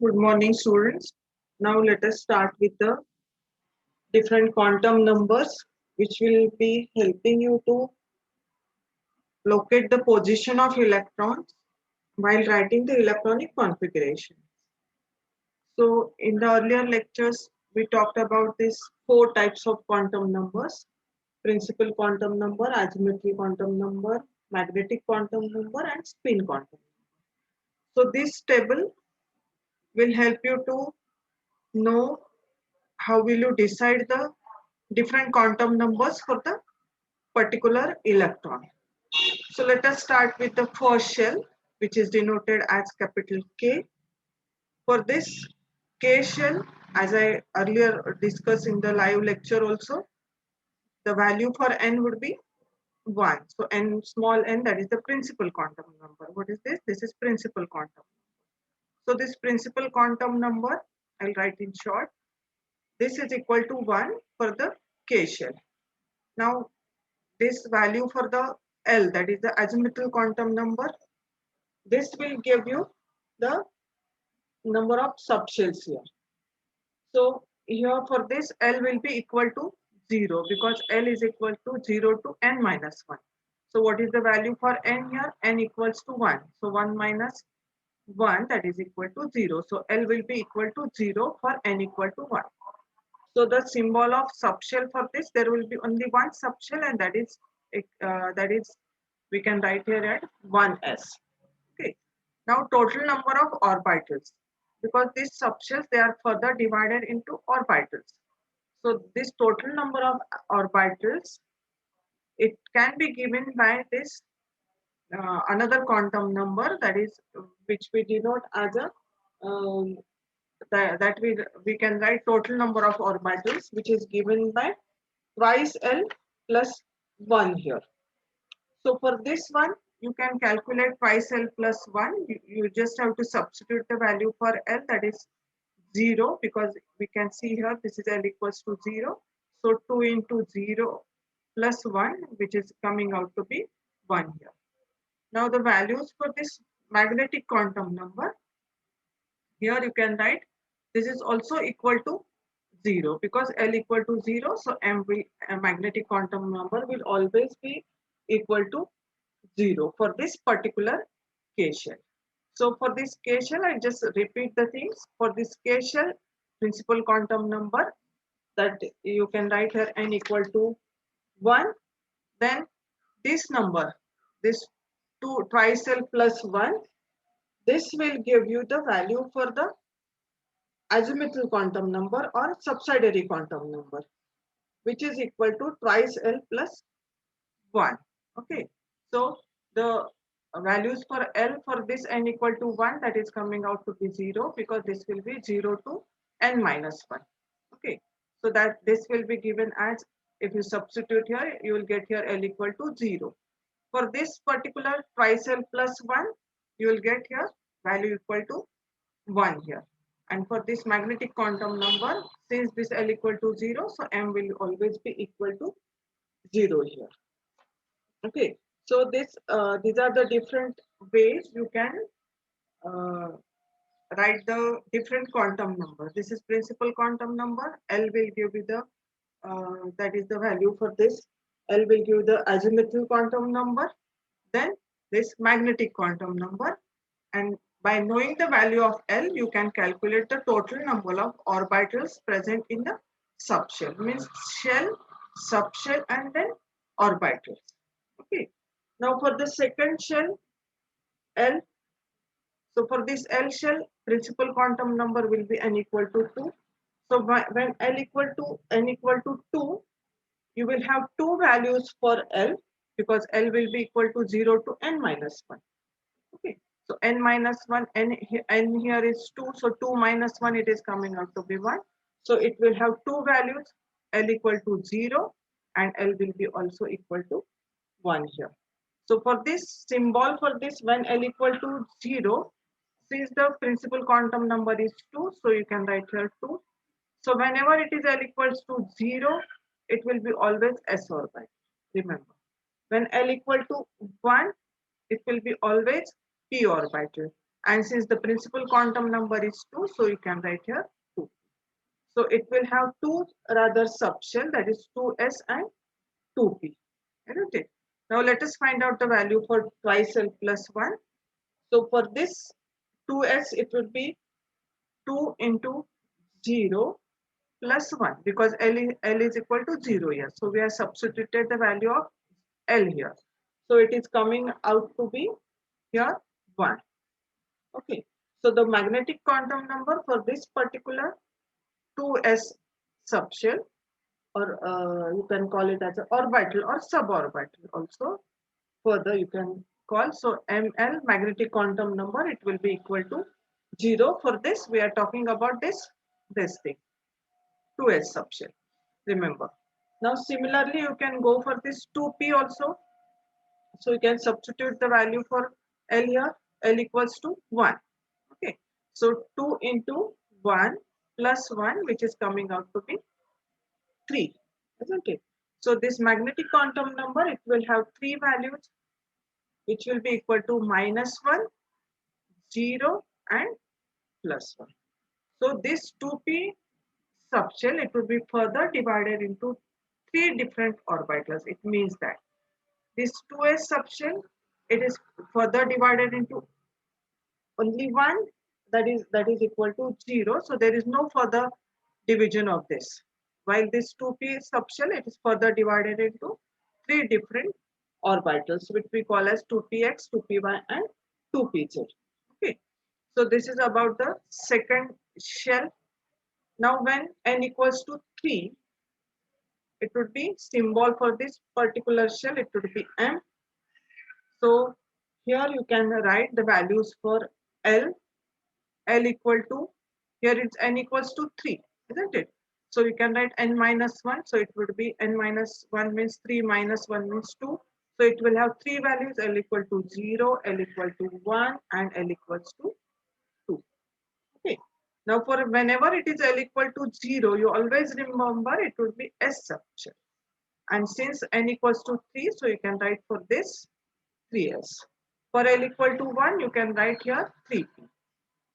Good morning, students. Now let us start with the different quantum numbers, which will be helping you to locate the position of electrons while writing the electronic configuration. So in the earlier lectures, we talked about these four types of quantum numbers: principal quantum number, asymmetry quantum number, magnetic quantum number, and spin quantum. So this table will help you to know how will you decide the different quantum numbers for the particular electron. So let us start with the first shell, which is denoted as capital K. For this K shell, as I earlier discussed in the live lecture also, the value for n would be 1. So n small n, that is the principal quantum number. What is this? This is principal quantum. So this principal quantum number, I'll write in short, this is equal to 1 for the K shell. Now this value for the L, that is the azimuthal quantum number, this will give you the number of subshells here. So here for this L will be equal to 0 because L is equal to 0 to n minus 1. So what is the value for n here? N equals to 1. So 1 minus 1, that is equal to 0. So L will be equal to 0 for n equal to 1. So the symbol of subshell for this, there will be only one subshell, and that is we can write here at 1s. Okay. Now total number of orbitals, because these subshells, they are further divided into orbitals. So this total number of orbitals, it can be given by this another quantum number, that is which we denote as a that we can write total number of orbitals, which is given by twice L plus 1 here. So for this one, you can calculate twice L plus 1. You just have to substitute the value for L, that is 0, because we can see here this is L equals to 0. So 2 into 0 plus 1, which is coming out to be 1 here. Now the values for this magnetic quantum number, here you can write this is also equal to 0 because L equal to 0. So magnetic quantum number will always be equal to 0 for this particular K shell. So for this K shell, I just repeat the things. For this K shell, principal quantum number, that you can write here n equal to 1. Then this number, this 2 twice L plus 1, this will give you the value for the azimuthal quantum number or subsidiary quantum number, which is equal to twice L plus 1. Okay. So the values for L for this n equal to 1, that is coming out to be 0 because this will be 0 to n minus 1. Okay. So that this will be given as, if you substitute here, you will get here L equal to 0. For this particular twice L plus 1, you will get here value equal to 1 here. And for this magnetic quantum number, since this L equal to 0, so M will always be equal to 0 here. Okay, so these are the different ways you can uh, write the different quantum number. This is principal quantum number. L will give you the that is the value for this. L will give the azimuthal quantum number. Then this magnetic quantum number, and by knowing the value of L, you can calculate the total number of orbitals present in the subshell. Means shell, subshell, and then orbitals. Okay. Now for the second shell, L. So for this L shell, principal quantum number will be n equal to 2. So when L equal to n equal to 2, you will have two values for L because L will be equal to 0 to n minus 1. Okay. So n minus 1, n here is 2. So 2 minus 1, it is coming out to be 1. So it will have two values, L equal to 0 and L will be also equal to 1 here. So for this symbol for this, when L equal to 0, since the principal quantum number is 2, so you can write here 2. So whenever it is L equals to 0, it will be always S orbital. Remember, when L equal to 1, it will be always p orbital. And since the principal quantum number is 2, so you can write here 2. So it will have two rather subshell, that is 2s and 2p. Isn't it? Now let us find out the value for twice L plus 1. So for this 2s, it would be 2 into 0 plus 1 because L is equal to 0 here. So we have substituted the value of L here. So it is coming out to be here 1. Okay. So the magnetic quantum number for this particular 2s subshell, or you can call it as an orbital or suborbital also. Further you can call. So ML, magnetic quantum number, it will be equal to 0. For this we are talking about this thing, 2s subshell, remember. Now similarly you can go for this 2p also. So you can substitute the value for L here. L equals to 1. Okay. So 2 into 1 plus 1, which is coming out to be 3, isn't it? So this magnetic quantum number, it will have 3 values, which will be equal to -1, 0 and +1. So this 2p subshell, it will be further divided into 3 different orbitals. It means that this 2s subshell, it is further divided into only one, that is equal to 0. So there is no further division of this. While this 2p subshell, it is further divided into 3 different orbitals, which we call as 2px, 2py and 2pz. Okay. So this is about the second shell. Now when n equals to 3, it would be symbol for this particular shell, it would be m. So here you can write the values for L. L equal to, here it's n equals to 3, isn't it? So you can write n minus 1. So it would be n minus 1 means 3 minus 1 means 2. So it will have 3 values, L equal to 0, L equal to 1 and L equals to 2. Okay. Now for whenever it is L equal to 0, you always remember it would be S subshell. And since n equals to 3, so you can write for this 3s. For L equal to 1, you can write here 3p.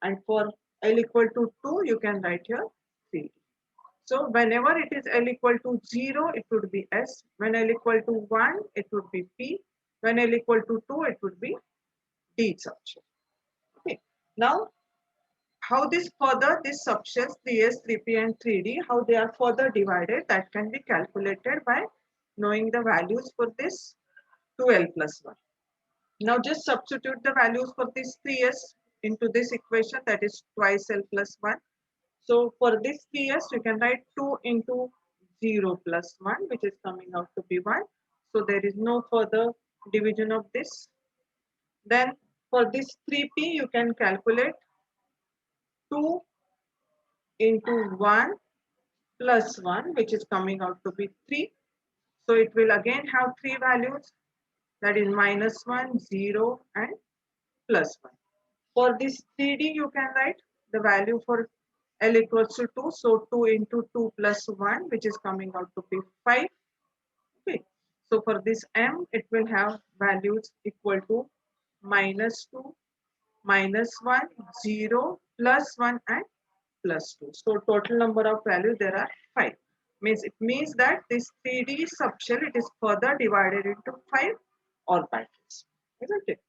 And for L equal to 2, you can write here 3. So whenever it is L equal to 0, it would be S. When L equal to 1, it would be P. When L equal to 2, it would be D subshell. Okay. Now, how this subshells 3S, 3P and 3D, how they are further divided, that can be calculated by knowing the values for this 2L plus 1. Now just substitute the values for this 3s into this equation, that is twice L plus 1. So for this 3s, you can write 2 into 0 plus 1, which is coming out to be 1. So there is no further division of this. Then for this 3p, you can calculate 2 into 1 plus 1, which is coming out to be 3. So it will again have 3 values, that is -1, 0 and +1. For this 3D, you can write the value for L equals to 2. So 2 into 2 plus 1, which is coming out to be 5. Okay. So for this M, it will have values equal to -2, -1, 0, +1 and +2. So total number of values there are 5. It means that this 3D subshell, it is further divided into 5 orbitals, isn't it?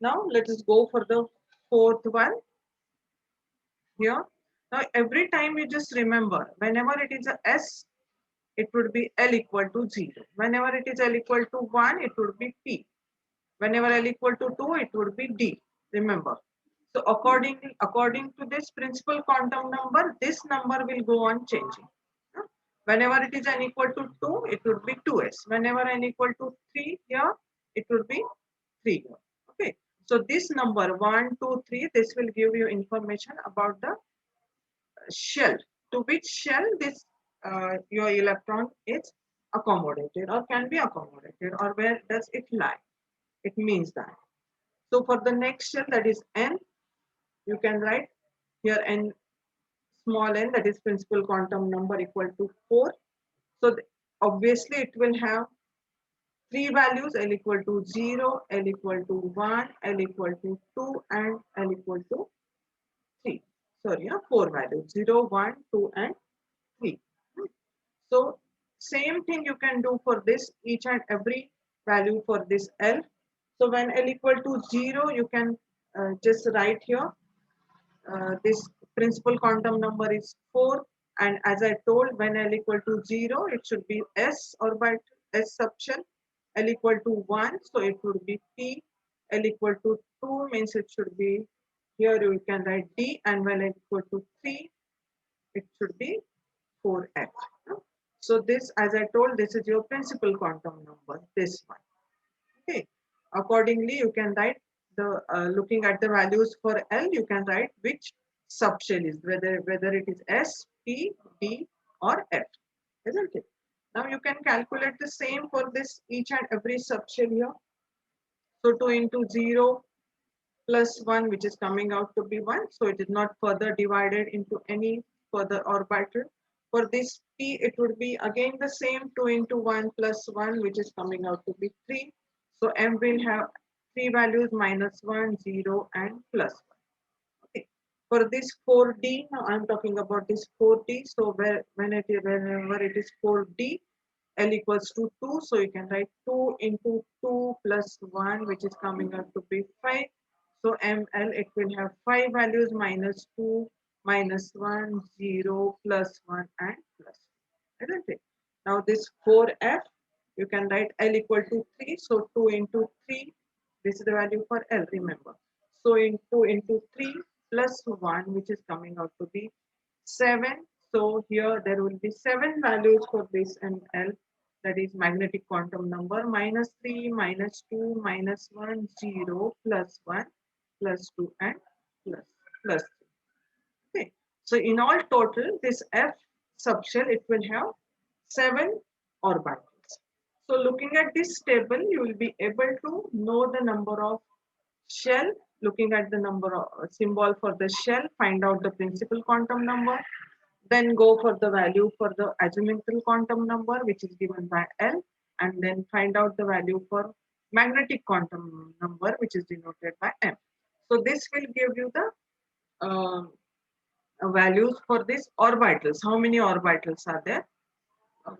Now let us go for the fourth one here. Now every time you just remember, whenever it is a S, it would be L equal to 0. Whenever it is L equal to 1, it would be P. Whenever L equal to 2, it would be D. Remember. So according to this principal quantum number, this number will go on changing. Whenever it is n equal to 2, it would be 2s. Whenever n equal to 3 here, it would be 3 here. Okay. So this number 1, 2, 3, this will give you information about the shell, to which shell this your electron is accommodated or can be accommodated, or where does it lie. It means that. So for the next shell, that is n, you can write here n small n, that is principal quantum number equal to 4. So obviously it will have three values, L equal to 0, L equal to 1, L equal to 2 and L equal to 3. Sorry, four values, 0, 1, 2 and 3. So same thing you can do for this, each and every value for this L. So when L equal to 0, you can just write here this principal quantum number is 4, and as I told, when L equal to 0 it should be S orbital, S subshell. L equal to 1, so it would be P. L equal to 2 means it should be, here you can write D, and when L equal to 3 it should be 4F. So this, as I told, this is your principal quantum number, this one. Okay. Accordingly, you can write the looking at the values for L, you can write which subshell is, whether it is S, P, D, or F, isn't it? Now you can calculate the same for this each and every subshell here. So 2 into 0 plus 1, which is coming out to be 1. So it is not further divided into any further orbital. For this P, it would be again the same 2 into 1 plus 1, which is coming out to be 3. So M will have three values, minus 1, 0, and plus 1. Okay. For this 4D, now I'm talking about this 4D. So whenever it is 4D, L equals to 2. So you can write 2 into 2 plus 1, which is coming out to be 5. So ML, it will have 5 values, minus 2, minus 1, 0, plus 1, and plus 1. Isn't it? Now this 4F, you can write L equal to 3. So 2 into 3, this is the value for L, remember. So in 2 into 3 plus 1, which is coming out to be 7. So here there will be 7 values for this and L, that is magnetic quantum number, minus 3, minus 2, minus 1, 0, plus 1, plus 2, and plus 3. Okay. So in all total, this F subshell, it will have 7 orbitals. So looking at this table, you will be able to know the number of shell. Looking at the number of symbol for the shell, find out the principal quantum number, then go for the value for the azimuthal quantum number, which is given by L, and then find out the value for magnetic quantum number, which is denoted by M. So this will give you the values for these orbitals. How many orbitals are there?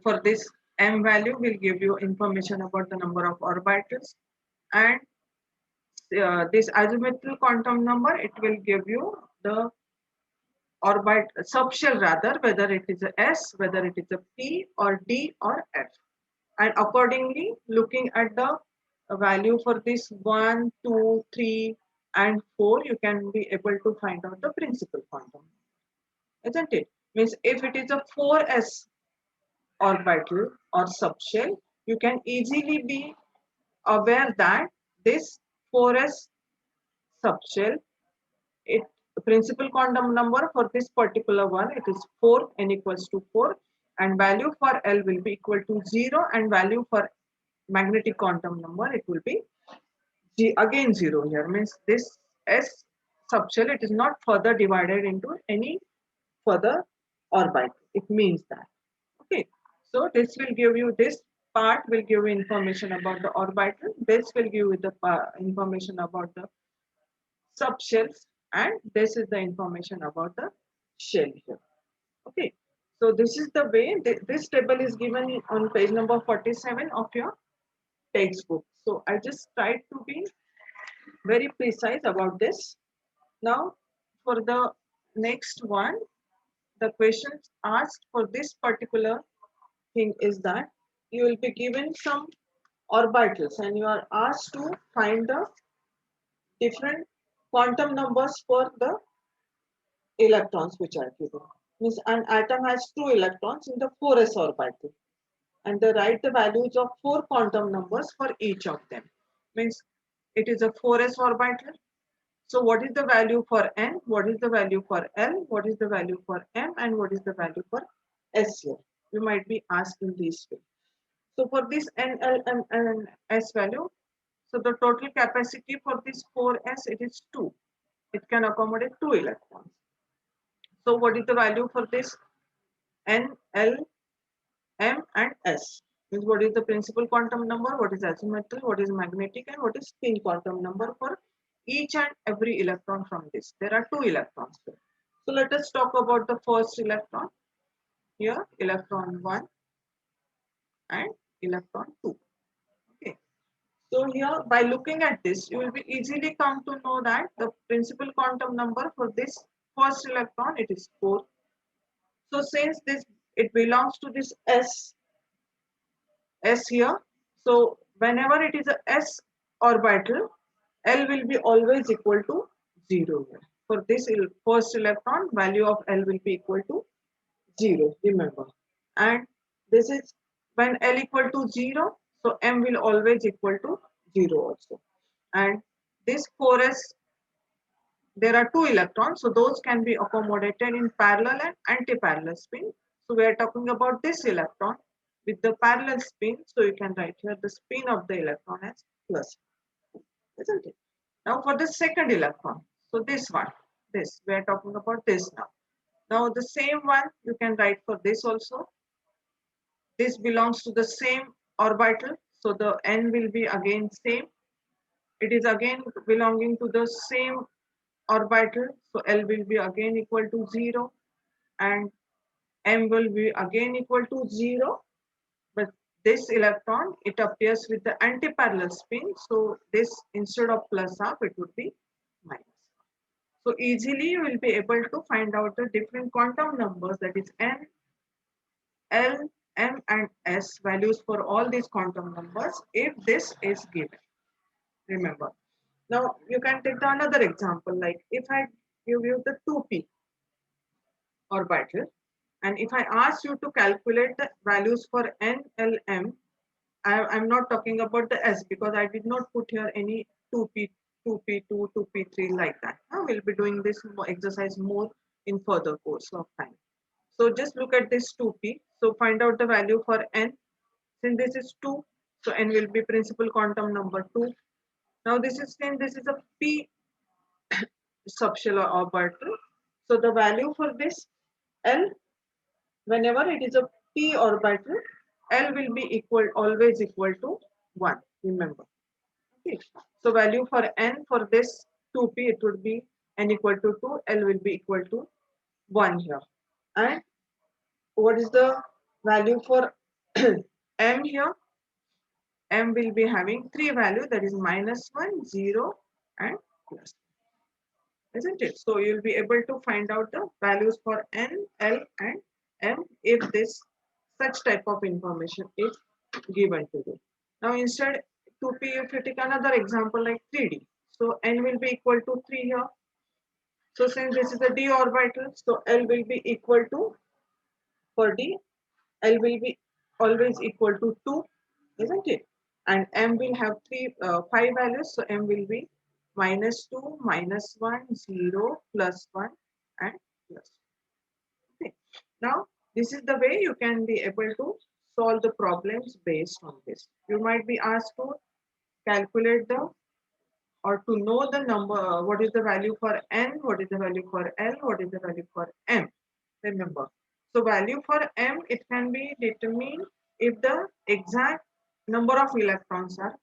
For this M value will give you information about the number of orbitals, and this azimuthal quantum number, it will give you the orbit subshell, rather, whether it is a S, whether it is a P or D or F. And accordingly, looking at the value for this 1, 2, 3, and 4, you can be able to find out the principal quantum, isn't it? Means if it is a 4s orbital or subshell, you can easily be aware that this 4s subshell, it principal quantum number for this particular one, it is 4, n equals to 4, and value for L will be equal to 0, and value for magnetic quantum number, it will be again 0 here. Means this S subshell, it is not further divided into any further orbit. It means that. Okay. So this will give you, this part will give you information about the orbital. This will give you the information about the subshells, and this is the information about the shell here. Okay. So this is the way, this table is given on page number 47 of your textbook. So I just tried to be very precise about this. Now, for the next one, the questions asked for this particular thing is that you will be given some orbitals and you are asked to find the different quantum numbers for the electrons which are given. Means an atom has 2 electrons in the 4s orbital, and they write the values of 4 quantum numbers for each of them. Means it is a 4s orbital. So what is the value for N? What is the value for L? What is the value for M? And what is the value for S here? You might be asked in this way. So for this N, L, M, and S value, so the total capacity for this 4s, it is 2. It can accommodate 2 electrons. So what is the value for this N, L, M, and S? Means what is the principal quantum number, what is azimuthal, what is magnetic, and what is spin quantum number for each and every electron from this. There are 2 electrons here. So let us talk about the first electron. Here electron 1 and electron 2. Okay. So here by looking at this, you will be easily come to know that the principal quantum number for this first electron, it is 4. So since this, it belongs to this S here. So whenever it is a S orbital, L will be always equal to 0 here. For this first electron, value of L will be equal to 0, remember. And this is when L equal to 0, so M will always equal to 0 also. And this 4s, there are 2 electrons, so those can be accommodated in parallel and anti-parallel spin. So we are talking about this electron with the parallel spin, so you can write here the spin of the electron as plus, isn't it? Now for the second electron, so this one, this, we are talking about this now. Now the same one you can write for this also. This belongs to the same orbital, so the n will be again same. It is again belonging to the same orbital, so L will be again equal to 0 and M will be again equal to 0. But this electron, it appears with the anti-parallel spin, so this instead of plus half, it would be minus. So easily you will be able to find out the different quantum numbers, that is n, L, M and S values for all these quantum numbers if this is given. Remember. Now you can take another example, like if I give you the 2p orbital, and if I ask you to calculate the values for N, L, M, I'm not talking about the S because I did not put here any 2p, 2p2, 2p3 like that. Now we'll be doing this exercise more in further course of time. So just look at this 2p. So find out the value for N. Since this is 2, so N will be principal quantum number 2. Now this is a p subcellular orbital. So the value for this L, whenever it is a p orbital, L will be equal, always equal to 1. Remember. Okay. So value for N for this 2p, it would be N equal to 2, L will be equal to 1 here. And what is the value for M here? M will be having 3 values, that is -1, 0 and plus. Isn't it? So you'll be able to find out the values for N, L and M if this such type of information is given to you. Now instead 2p, if you take another example like 3d, so N will be equal to 3 here. So since this is a d orbital, so L will be equal to, for d, L will be always equal to 2, isn't it? And M will have 5 values, so M will be -2, -1, 0, +1 and plus. Okay. Now this is the way you can be able to solve the problems based on this. You might be asked to calculate the, or to know the number, what is the value for N, what is the value for L, what is the value for M. Remember. So value for M, it can be determined if the exact number of electrons are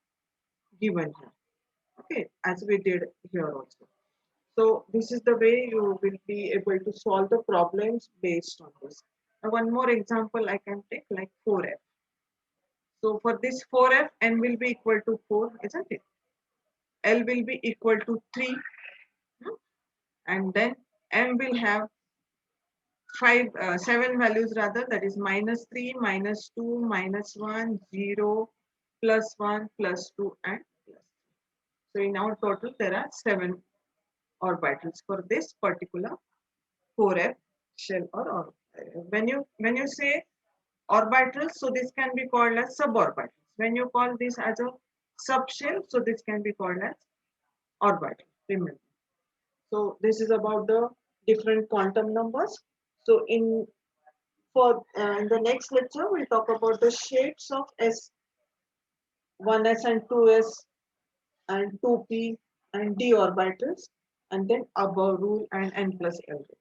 given here. Okay, as we did here also. So this is the way you will be able to solve the problems based on this. Now one more example I can take, like 4f. So for this 4f, N will be equal to 4, isn't it? L will be equal to 3, and then M will have 7 values rather, that is -3, -2, -1, 0, +1, +2 and plus. So in our total there are 7 orbitals for this particular 4f shell or when you say orbitals, so this can be called as suborbitals. When you call this as a subshell, so this can be called as orbital. Remember. So this is about the different quantum numbers. So in the next lecture, we'll talk about the shapes of S, 1s and 2s and 2p and d orbitals, and then above rule and n plus L rule.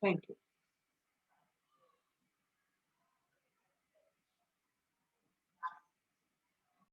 Thank you.